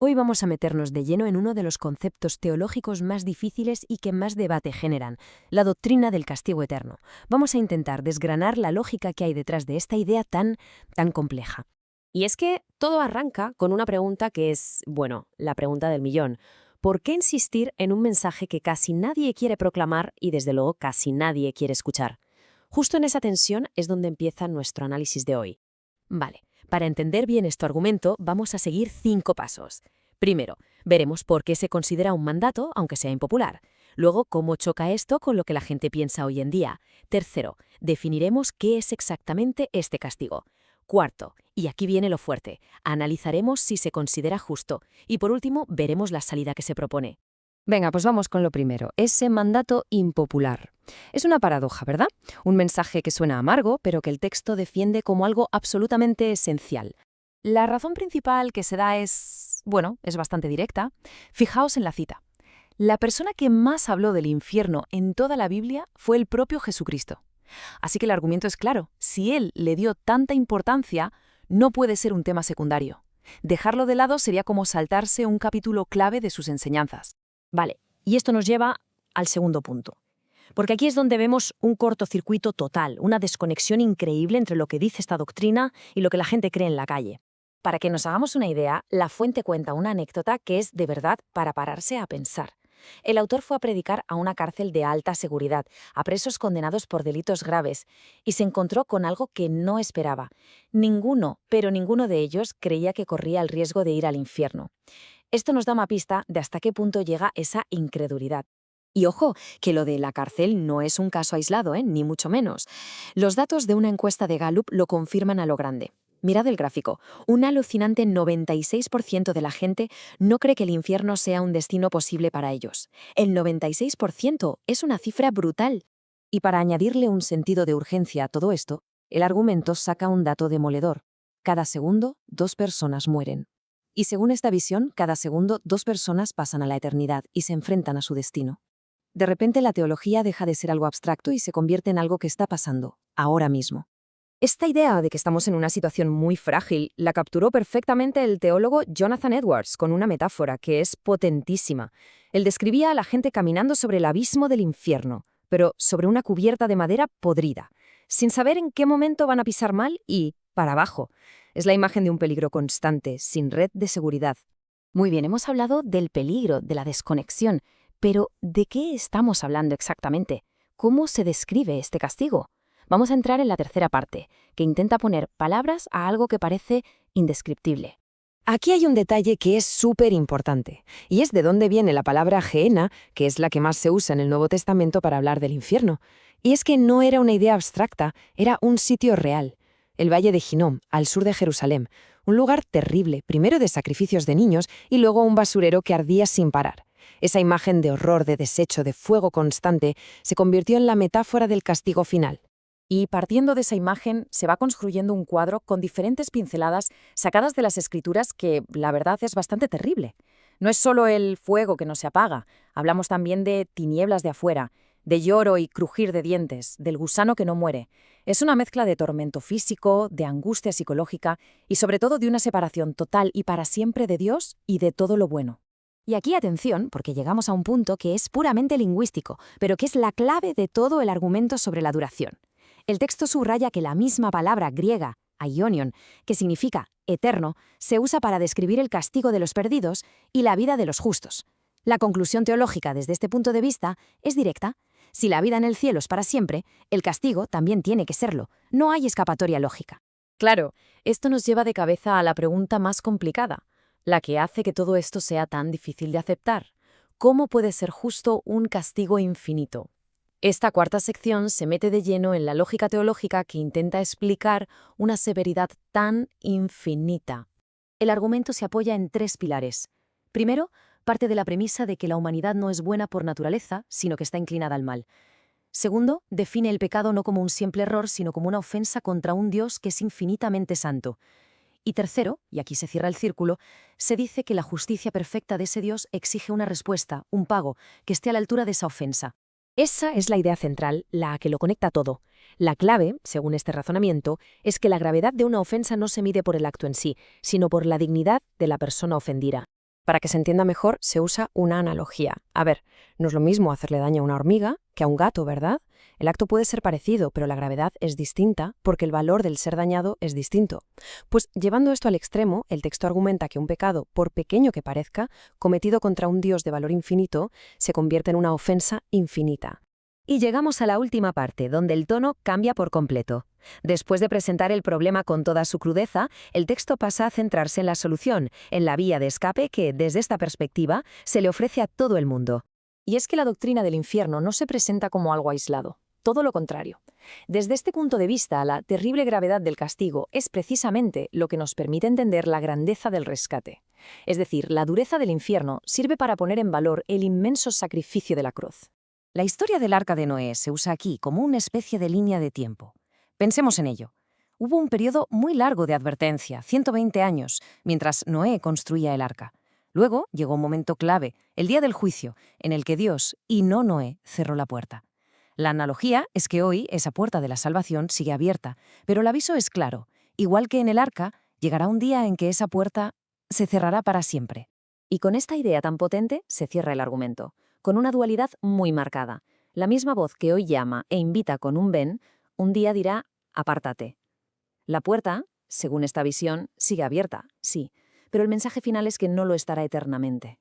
Hoy vamos a meternos de lleno en uno de los conceptos teológicos más difíciles y que más debate generan, la doctrina del castigo eterno. Vamos a intentar desgranar la lógica que hay detrás de esta idea tan compleja. Y es que todo arranca con una pregunta que es, bueno, la pregunta del millón. ¿Por qué insistir en un mensaje que casi nadie quiere proclamar y desde luego casi nadie quiere escuchar? Justo en esa tensión es donde empieza nuestro análisis de hoy. Vale, para entender bien este argumento vamos a seguir 5 pasos. Primero, veremos por qué se considera un mandato, aunque sea impopular. Luego, cómo choca esto con lo que la gente piensa hoy en día. Tercero, definiremos qué es exactamente este castigo. Cuarto, y aquí viene lo fuerte, analizaremos si se considera justo. Y por último, veremos la salida que se propone. Venga, pues vamos con lo primero, ese mandato impopular. Es una paradoja, ¿verdad? Un mensaje que suena amargo, pero que el texto defiende como algo absolutamente esencial. La razón principal que se da es bastante directa. Fijaos en la cita. La persona que más habló del infierno en toda la Biblia fue el propio Jesucristo. Así que el argumento es claro, si él le dio tanta importancia, no puede ser un tema secundario. Dejarlo de lado sería como saltarse un capítulo clave de sus enseñanzas. Vale, y esto nos lleva al segundo punto. Porque aquí es donde vemos un cortocircuito total, una desconexión increíble entre lo que dice esta doctrina y lo que la gente cree en la calle. Para que nos hagamos una idea, la fuente cuenta una anécdota que es de verdad para pararse a pensar. El autor fue a predicar a una cárcel de alta seguridad, a presos condenados por delitos graves, y se encontró con algo que no esperaba. Ninguno, pero ninguno de ellos creía que corría el riesgo de ir al infierno. Esto nos da una pista de hasta qué punto llega esa incredulidad. Y ojo, que lo de la cárcel no es un caso aislado, ni mucho menos. Los datos de una encuesta de Gallup lo confirman a lo grande. Mirad el gráfico. Un alucinante 96% de la gente no cree que el infierno sea un destino posible para ellos. El 96% es una cifra brutal. Y para añadirle un sentido de urgencia a todo esto, el argumento saca un dato demoledor. Cada segundo, 2 personas mueren. Y según esta visión, cada segundo 2 personas pasan a la eternidad y se enfrentan a su destino. De repente la teología deja de ser algo abstracto y se convierte en algo que está pasando, ahora mismo. Esta idea de que estamos en una situación muy frágil la capturó perfectamente el teólogo Jonathan Edwards con una metáfora que es potentísima. Él describía a la gente caminando sobre el abismo del infierno, pero sobre una cubierta de madera podrida, sin saber en qué momento van a pisar mal y para abajo. Es la imagen de un peligro constante, sin red de seguridad. Muy bien, hemos hablado del peligro, de la desconexión, pero ¿de qué estamos hablando exactamente? ¿Cómo se describe este castigo? Vamos a entrar en la tercera parte, que intenta poner palabras a algo que parece indescriptible. Aquí hay un detalle que es súper importante, y es de dónde viene la palabra Gehenna, que es la que más se usa en el Nuevo Testamento para hablar del infierno. Y es que no era una idea abstracta, era un sitio real. El Valle de Hinnom, al sur de Jerusalén, un lugar terrible, primero de sacrificios de niños y luego un basurero que ardía sin parar. Esa imagen de horror, de desecho, de fuego constante, se convirtió en la metáfora del castigo final. Y partiendo de esa imagen se va construyendo un cuadro con diferentes pinceladas sacadas de las Escrituras que, la verdad, es bastante terrible. No es solo el fuego que no se apaga, hablamos también de tinieblas de afuera, de lloro y crujir de dientes, del gusano que no muere. Es una mezcla de tormento físico, de angustia psicológica y sobre todo de una separación total y para siempre de Dios y de todo lo bueno. Y aquí atención, porque llegamos a un punto que es puramente lingüístico, pero que es la clave de todo el argumento sobre la duración. El texto subraya que la misma palabra griega, aionion, que significa eterno, se usa para describir el castigo de los perdidos y la vida de los justos. La conclusión teológica desde este punto de vista es directa. Si la vida en el cielo es para siempre, el castigo también tiene que serlo. No hay escapatoria lógica. Claro, esto nos lleva de cabeza a la pregunta más complicada, la que hace que todo esto sea tan difícil de aceptar. ¿Cómo puede ser justo un castigo infinito? Esta cuarta sección se mete de lleno en la lógica teológica que intenta explicar una severidad tan infinita. El argumento se apoya en 3 pilares. Primero, parte de la premisa de que la humanidad no es buena por naturaleza, sino que está inclinada al mal. Segundo, define el pecado no como un simple error, sino como una ofensa contra un Dios que es infinitamente santo. Y tercero, y aquí se cierra el círculo, se dice que la justicia perfecta de ese Dios exige una respuesta, un pago, que esté a la altura de esa ofensa. Esa es la idea central, la que lo conecta todo. La clave, según este razonamiento, es que la gravedad de una ofensa no se mide por el acto en sí, sino por la dignidad de la persona ofendida. Para que se entienda mejor, se usa una analogía. A ver, no es lo mismo hacerle daño a una hormiga que a un gato, ¿verdad? El acto puede ser parecido, pero la gravedad es distinta porque el valor del ser dañado es distinto. Pues llevando esto al extremo, el texto argumenta que un pecado, por pequeño que parezca, cometido contra un Dios de valor infinito, se convierte en una ofensa infinita. Y llegamos a la última parte, donde el tono cambia por completo. Después de presentar el problema con toda su crudeza, el texto pasa a centrarse en la solución, en la vía de escape que, desde esta perspectiva, se le ofrece a todo el mundo. Y es que la doctrina del infierno no se presenta como algo aislado, todo lo contrario. Desde este punto de vista, la terrible gravedad del castigo es precisamente lo que nos permite entender la grandeza del rescate. Es decir, la dureza del infierno sirve para poner en valor el inmenso sacrificio de la cruz. La historia del Arca de Noé se usa aquí como una especie de línea de tiempo. Pensemos en ello. Hubo un periodo muy largo de advertencia, 120 años, mientras Noé construía el arca. Luego llegó un momento clave, el día del juicio, en el que Dios, y no Noé, cerró la puerta. La analogía es que hoy esa puerta de la salvación sigue abierta, pero el aviso es claro. Igual que en el arca, llegará un día en que esa puerta se cerrará para siempre. Y con esta idea tan potente se cierra el argumento, con una dualidad muy marcada. La misma voz que hoy llama e invita con un ven, un día dirá, apártate. La puerta, según esta visión, sigue abierta, sí, pero el mensaje final es que no lo estará eternamente.